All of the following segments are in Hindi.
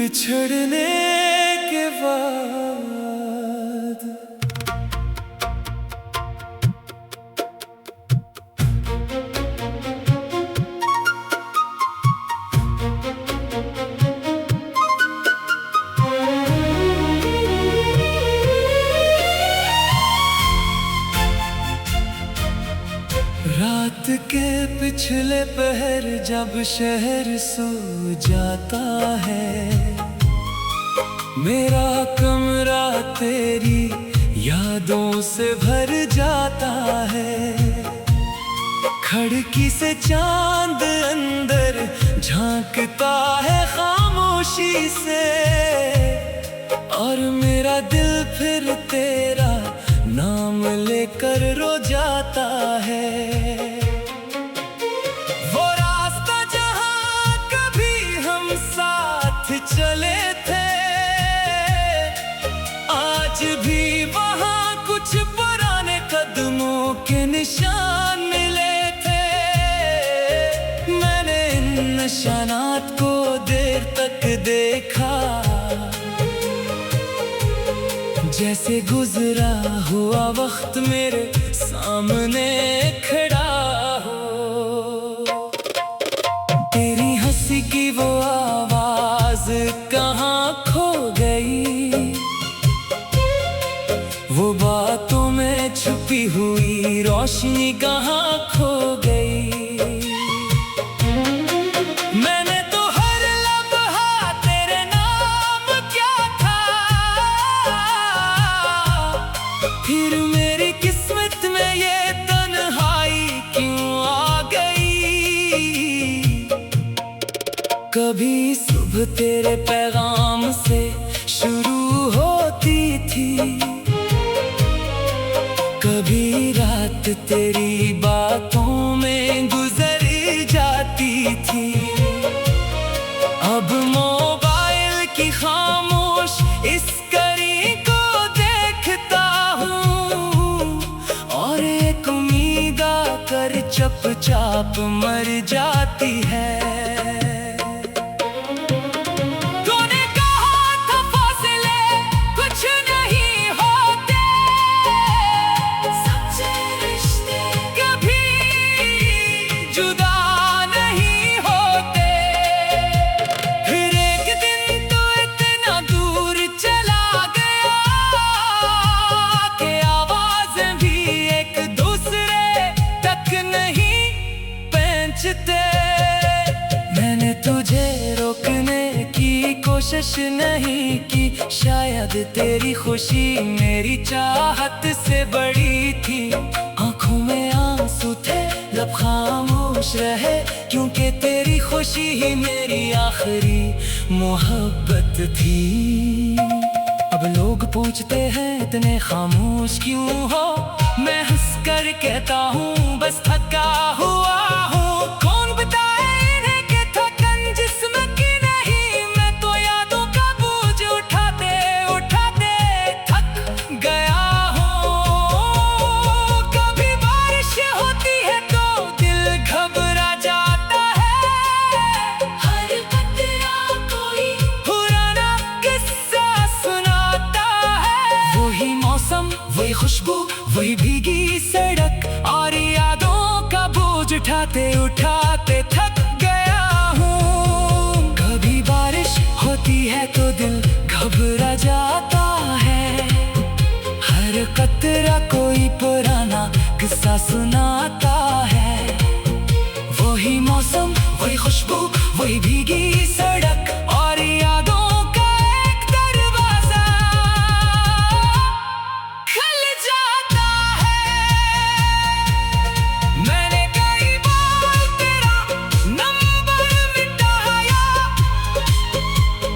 बिछड़ने के बाद रात के पिछले पहर जब शहर सो जाता है, मेरा कमरा तेरी यादों से भर जाता है। खिड़की से चांद अंदर झांकता है खामोशी से, और मेरा दिल फिर तेरा नाम लेकर रो जाता है। वो रास्ता जहां कभी हम साथ चले थे, आज भी वहां कुछ पुराने कदमों के निशान मिले थे। मैंने इन निशानात को देर तक देखा, जैसे गुजरा हुआ वक्त मेरे सामने खड़ा हो। तेरी हंसी की वो आवाज कहाँ खो गई, वो बातों में छुपी हुई रोशनी कहाँ खो गई। मैंने तो हर लम्हा तेरे नाम क्या था, फिर मेरी किस्मत में ये तन्हाई क्यों आ गई। कभी सुबह तेरे पैगाम से शुरू होती थी, कभी रात तेरी बातों में गुजर जाती थी। अब मोबाइल की खामोश इस कड़ी को देखता हूँ, और एक उम्मीद आकर चुपचाप मर जाती है। तूने कहा था फासले कुछ नहीं होते, सच्चे रिश्ते कभी जुदा नहीं होते। फिर एक दिन तो इतना दूर चला गया कि आवाज़ें भी एक दूसरे तक नहीं पहुंचते। मैंने तुझे रोकने की कोशिश नहीं की, शायद तेरी खुशी मेरी चाहत से बड़ी थी। आंखों में आंसू थे, लब खामोश रहे, क्योंकि तेरी खुशी ही मेरी आखिरी मोहब्बत थी। अब लोग पूछते हैं इतने खामोश क्यों हो, मैं हंस कर कहता हूँ बस थका हुआ हूँ। कौन बताए इन्हें कि थकन जिस्म की नहीं, मैं तो यादों का बोझ उठाते उठाते थक गया हूँ। कभी बारिश होती है तो दिल घबरा जाता है, हर कतरा कोई पुराना किस्सा सुनाता है। वही मौसम, वही खुशबू, वही भीगी सड़क, और यादों का बोझ उठाते उठाते थक गया हूँ। कभी बारिश होती है तो दिल घबरा जाता है, हर कतरा कोई पुराना किस्सा सुनाता है। वही मौसम, वही खुशबू, वही भीगी सड़क, और यादों का एक दरवाजा खुल जाता है। मैंने कई बार तेरा नंबर मिटाया,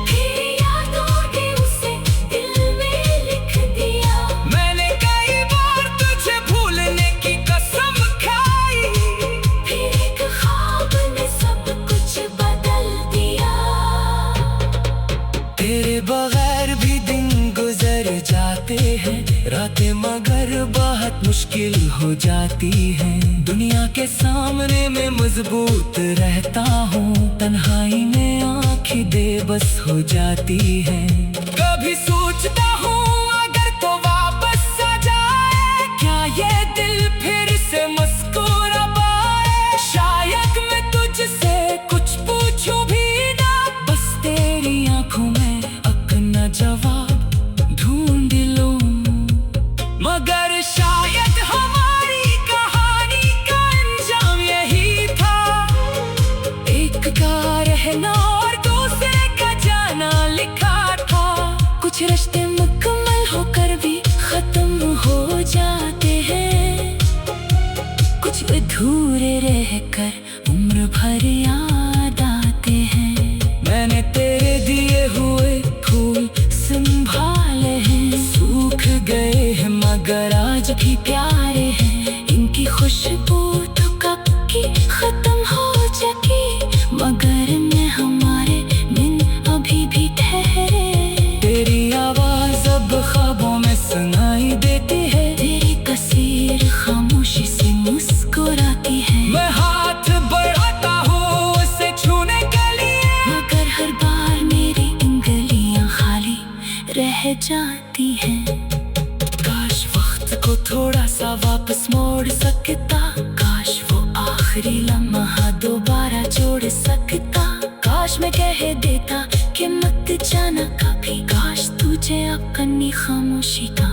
फिर यादों ने उसे दिल में लिख दिया। मैंने कई बार तुझे भूलने की कसम खाई, फिर एक ख्वाब ने सब कुछ बदल दिया। तेरे बगैर भी दिन गुजर जाते हैं, रातें मगर बहुत मुश्किल हो जाती हैं। दुनिया के सामने मैं मजबूत रहता हूँ, तन्हाई में आँख आंखें बेबस हो जाती है। कभी सोचता हूँ अगर तो वापस आ जाए, क्या ये दिल फिर से मुस्कुरा पाए। शायद मैं तुझसे कुछ पूछूं भी ना, बस तेरी आंखों में अपना जवाब ढूंढ लूं। मगर शायद हमारी कहानी का अंजाम यही था, एक का रहना और दूसरे का जाना लिखा था। कुछ रिश्ते मुकम्मल होकर भी खत्म हो जाते हैं, कुछ अधूरे रहकर उम्र भर याद आते हैं। मैंने तेरे दिए हुए फूल संभाले हैं, सूख गए हैं मगर आज भी प्यारे हैं। इनकी खुशबू तो कब की खत्म हो चुकी, मगर मैं हमारे दिन अभी भी ठहरे। तेरी आवाज अब ख्वाबों में सुनाई देती है, तेरी तस्वीर खामोशी से मुस्कुराती है। मैं हाथ बढ़ाता हूँ उसे छूने के लिए, मगर हर बार मेरी उंगलियां खाली रह जाती हैं। काश वक्त को थोड़ा सा वापस मोड़ सकता, काश वो आखिरी लम्हा दोबारा जोड़ सकता। काश मैं कह देता कि मत जाना कभी, काश तुझे अपनी खामोशी का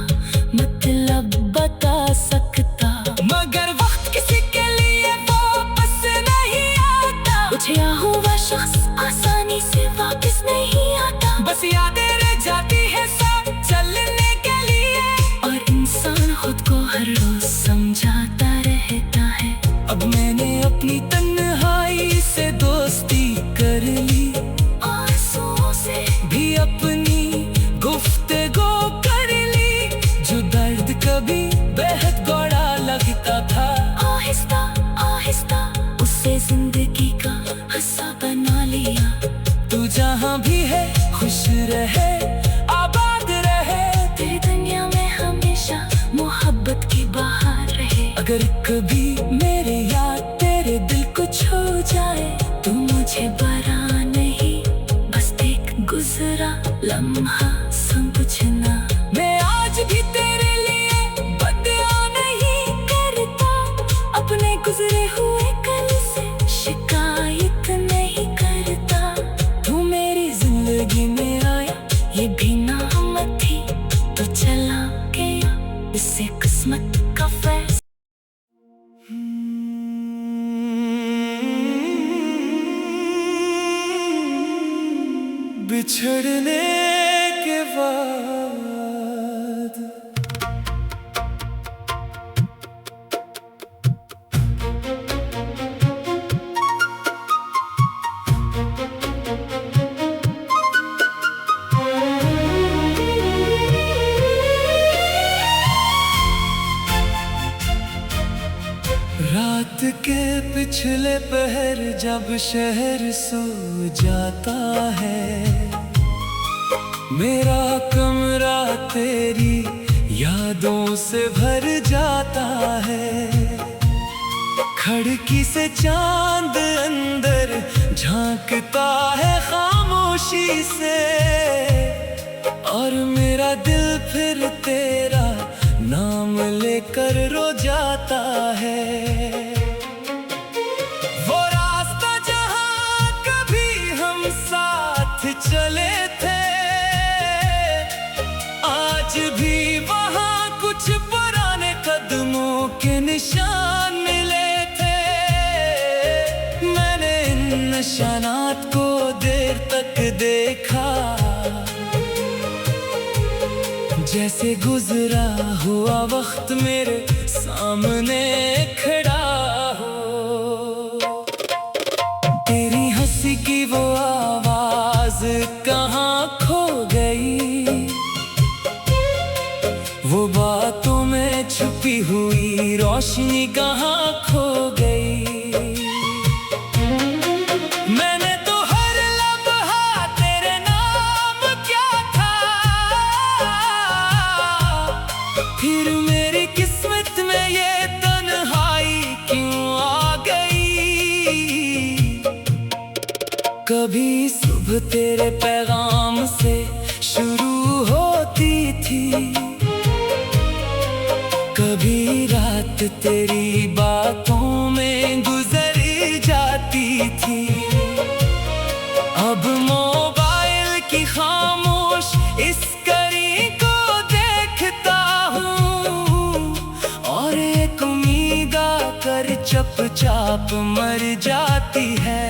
मतलब बता सकता। मगर वक्त किसी के लिए वापस नहीं आता, पूछा हुआ शख्स आसानी से वापस नहीं आता। बस यादें रह जाती है सब चलने के लिए, और इंसान खुद को हर रोज समझाता रहता है। अब मैंने अपनी तन्हाई से दोस्ती कर ली, आंसुओं से भी अपनी गुफ्तगू कर ली। जो दर्द कभी बेहद गौड़ा लगता था, आहिस्ता आहिस्ता उसे जिंदगी का हिस्सा बना लिया। तू जहाँ भी है खुश रहे, आबाद रहे, तेरी दुनिया में हमेशा मोहब्बत की बहार रहे। अगर कभी मेरे याद तेरे दिल को छू जाए, तू मुझे बरा नहीं, बस एक गुजरा लम्हा समझना। मैं आज भी तेरे लिए बदला नहीं करता, अपने गुजरे हुए कल से शिकायत नहीं करता। तू मेरी जिंदगी में आया ये भी नामत थी, तो चला गया इससे किस्मत का फैसला। बिछड़ने के बाद रात के पिछले पहर जब शहर सो जाता है, मेरा कमरा तेरी यादों से भर जाता है। खिड़की से चांद अंदर झांकता है खामोशी से, और मेरा दिल फिर तेरा नाम लेकर रो जाता है। वो रास्ता जहां कभी हम साथ चले थे, आज भी वहां कुछ पुराने कदमों के निशान मिले थे। मैंने इन निशानात को देर तक देखा, जैसे गुजरा हुआ वक्त मेरे सामने खड़ा हो। तेरी हंसी की वो आवाज कहाँ खो गई, वो बातों में छुपी हुई रोशनी कहाँ खो गई। मैंने तो हर लम्हा तेरे नाम क्या था, फिर मेरी किस्मत में ये तन्हाई क्यों आ गई। कभी सुबह तेरे पैगाम से शुरू होती थी, कभी रात तेरी बातों में गुजर जाती थी। अब मोबाइल की खामोश इस कड़ी को देखता हूँ और एक उम्मीद आकर चुपचाप मर जाती है।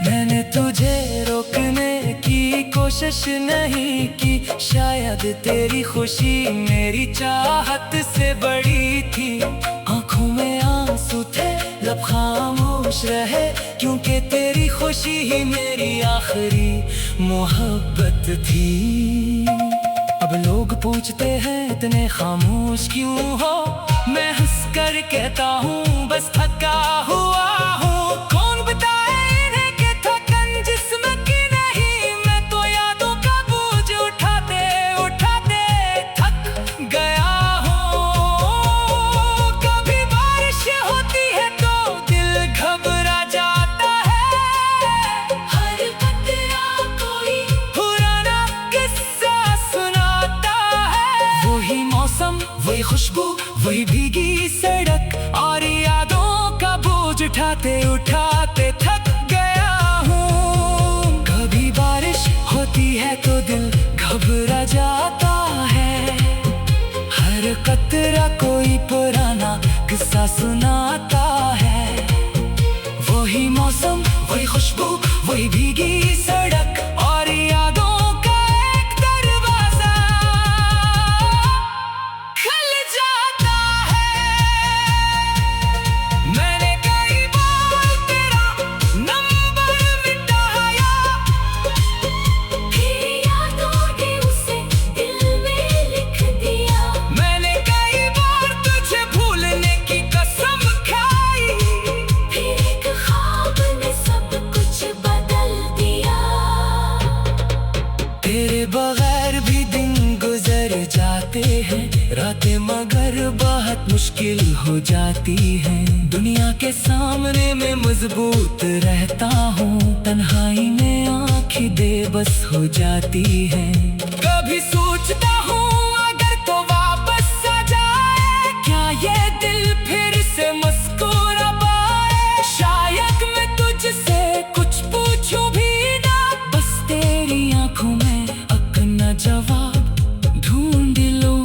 मैंने तुझे रोकने की कोशिश नहीं की, शायद तेरी खुशी मेरी चाहत से बड़ी थी। आंखों में आंसू थे, लब खामोश रहे, क्योंकि तेरी खुशी ही मेरी आखिरी मोहब्बत थी। अब लोग पूछते हैं इतने खामोश क्यों हो, मैं हंस कर कहता हूँ बस थका हुआ हूँ। कौन बताए इन्हें कि थकन जिस्म की नहीं, मैं तो यादों का बोझ उठाते उठाते थक गया हूँ। कभी बारिश होती है तो दिल घबरा जाता है, हर बदला कोई पुराना किस्सा सुनाता है। वही मौसम, वही खुशबू, वही भीगी सड़क और यादों का बोझ उठाते उठाते थक गया हूँ। कभी बारिश होती है तो दिल घबरा जाता है, हर कतरा कोई पुराना किस्सा सुनाता है। वही मौसम, वही खुशबू, वही भीगी सड़क और यादों का एक दरवाजा खुल जाता है। मैंने कई बार तेरा नंबर मिटाया, फिर यादों ने उसे दिल में लिख दिया। मैंने कई बार तुझे भूलने की कसम खाई, फिर एक ख्वाब ने सब कुछ बदल दिया। तेरे बगैर भी दिन गुजर जाते हैं, रातें मगर बहुत मुश्किल हो जाती हैं। दुनिया के सामने मैं मजबूत रहता हूँ, तन्हाई में आँखें बेबस हो जाती हैं। कभी सोचता हूँ अगर तो वापस आ जाए, क्या ये दिल फिर से मुस्कुरा पाए। शायद मैं तुझसे कुछ पूछूं भी ना, बस तेरी आंखों में अपना जवाब ढूंढ लूं।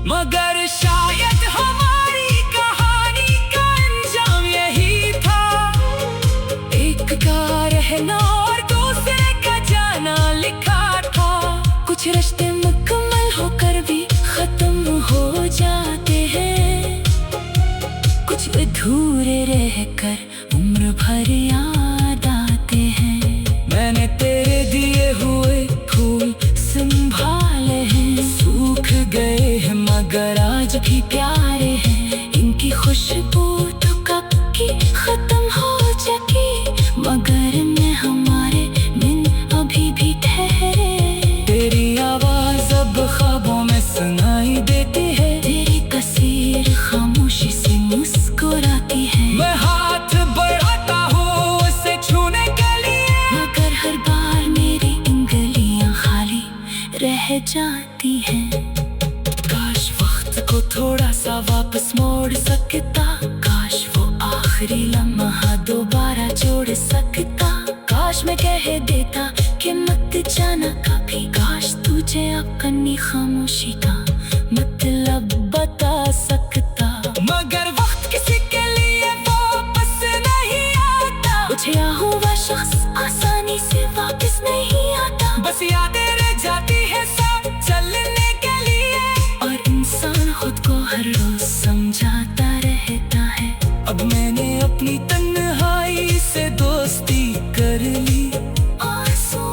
मगर शायद हमारी कहानी का अंजाम यही था, एक का रहना और दूसरे का जाना लिखा था। कुछ रिश्ते मुकम्मल होकर भी खत्म हो जाते हैं, कुछ अधूरे रहकर उम्र भर याद आते हैं। मैंने तेरे दिए हुए फूल संभाले हैं, सूख गए हैं मगर आज भी प्यारे हैं। इनकी खुशबू तो कब की खत्म हो चुकी, मगर में हमारे दिन अभी भी ठहरे। तेरी आवाज अब ख्वाबों में सुनाई देती है, तेरी कसीर खामोशी से मुस्कुराती है। मैं हाथ बढ़ाता हूँ उसे छूने के लिए, मगर हर बार मेरी उंगलियां खाली रह जाती हैं। काश वक्त को थोड़ा सा वापस मोड़ सकता, काश वो आखिरी लम्हा दोबारा जोड़ सकता। काश मैं कह देता कि मत जाना कभी, काश तुझे अपनी खामोशी का मतलब बता सकता। मगर वक्त किसी के लिए वापस नहीं आता, उठा हुआ शख्स आसानी से वापस नहीं आता। बस यादें रह जाती है साथ चलने के लिए, और इंसान खुद को हर रोज समझाता रहता है। अब मैंने अपनी तन्हाई से दोस्ती कर ली, आंसू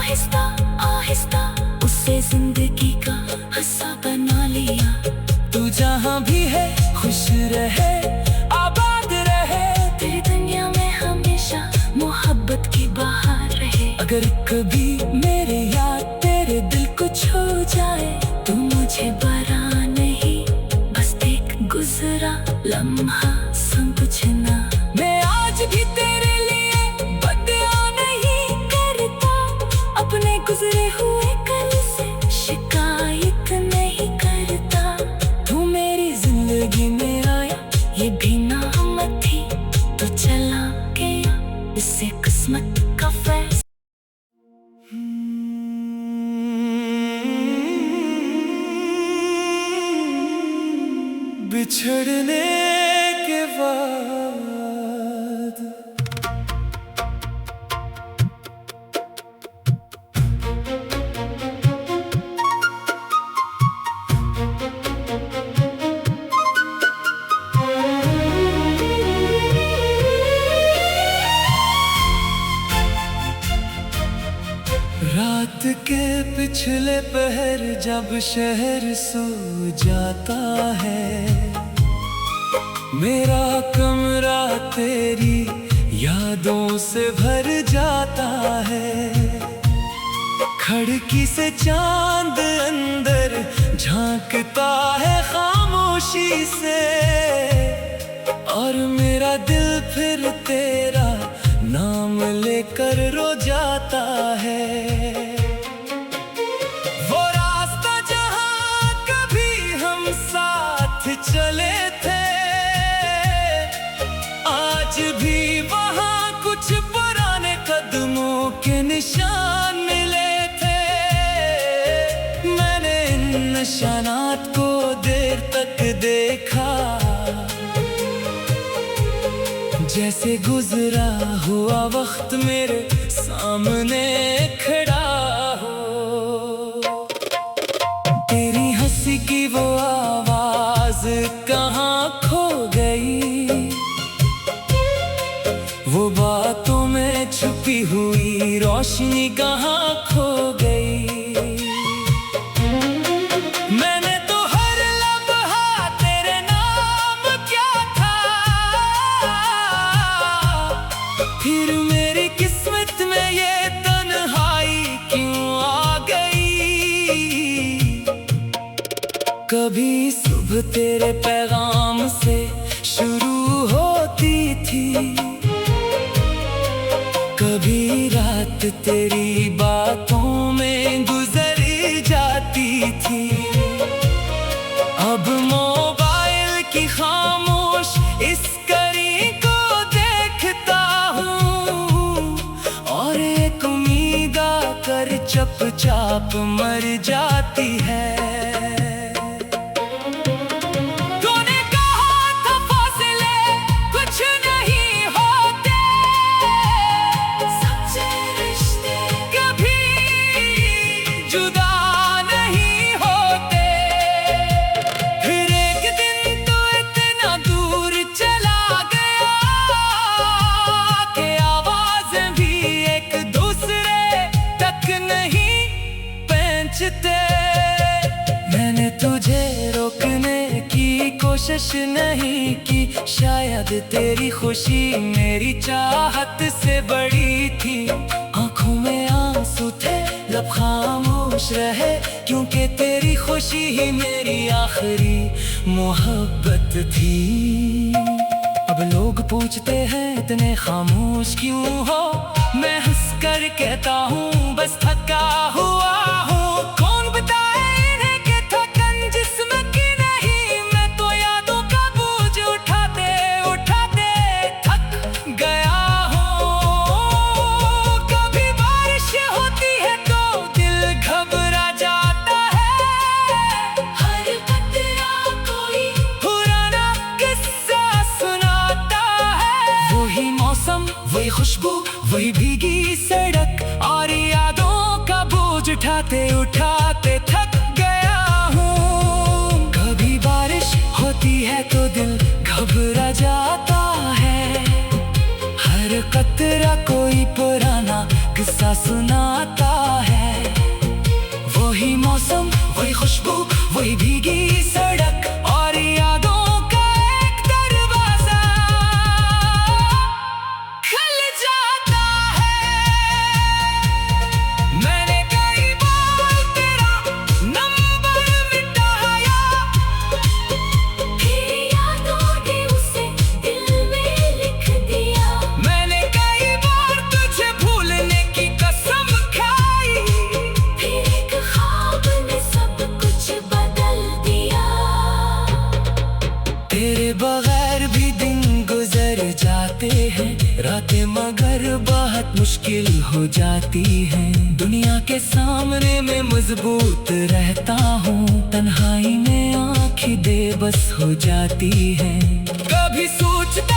आहिस्ता आहिस्ता उसे जिंदगी का हिस्सा बना लिया। तू जहाँ भी है खुश रहे, आबाद रहे, तेरी दुनिया में हमेशा मोहब्बत की बहार रहे। अगर कभी मेरे याद तेरे दिल को छू जाए, तू मुझे बरा नहीं, बस एक गुजरा लम्हा समझना। मैं आज भी तेरे लिए बदला नहीं करता, अपने गुजरे हुए कल से शिकायत नहीं करता। तू मेरी जिंदगी में आया, ये भी नामत थी, तो चला गया, इससे किस्मत का फैसला। बिछड़ने के बाद रात के पिछले पहर जब शहर सो जाता है, मेरा कमरा तेरी यादों से भर जाता है। खिड़की से चांद अंदर झांकता है खामोशी से, और मेरा दिल फिर तेरा नाम लेकर रो जाता है। वो रास्ता जहां कभी हम साथ चले थे, आज भी वहां कुछ पुराने कदमों के निशान मिले थे। मैंने इन निशानात को देर तक देखा, जैसे गुजरा हुआ वक्त मेरे सामने खड़ा हो। तेरी हंसी की वो आवाज कहाँ खो गई, वो बातों में छुपी हुई रोशनी कहाँ खो गई। मैंने तो हर लम्हा तेरे नाम क्या था, फिर मेरी किस्मत में ये तन्हाई क्यों आ गई। कभी सुबह तेरे पैगाम से शुरू होती थी, कभी रात तेरी बातों में गुजर जाती थी। अब मोबाइल की खामोश इस कड़ी को देखता हूँ, और एक उम्मीद आकर चुपचाप मर जाती है। मैंने तुझे रोकने की कोशिश नहीं की, शायद तेरी खुशी मेरी चाहत से बड़ी थी। आंखों में आंसू थे, लब खामोश रहे, क्योंकि तेरी खुशी ही मेरी आखिरी मोहब्बत थी। अब लोग पूछते हैं इतने खामोश क्यों हो, मैं हंस कर कहता हूँ बस थका हुआ हूँ। कौन बताए इन्हें कि थकन जिस्म की नहीं, मैं तो यादों का बोझ उठाते उठाते थक गया हूँ। कभी बारिश होती है तो दिल घबरा जाता है, हर कतरा कोई पुराना किस्सा सुनाता है। वही मौसम, वही खुशबू, वही भीगी सड़क, और यादों का बोझ उठाते उठाते थक गया हूँ। कभी बारिश होती है तो दिल घबरा जाता है, हर कतरा कोई पुराना किस्सा सुनाता वही मौसम, वही खुशबू, वही भीगी सड़क और यादों का एक दरवाजा खुल जाता है। मैंने कई बार तेरा नंबर मिटाया, फिर यादों ने उसे दिल में लिख दिया। मैंने कई बार तुझे भूलने की कसम खाई, फिर एक ख्वाब ने सब कुछ बदल दिया। तेरे बगैर भी दिन गुजर जाते हैं, रातें मगर बहुत मुश्किल हो जाती हैं। दुनिया के सामने मैं मजबूत रहता हूँ, तन्हाई में आँखें बेबस हो जाती हैं। कभी सोचता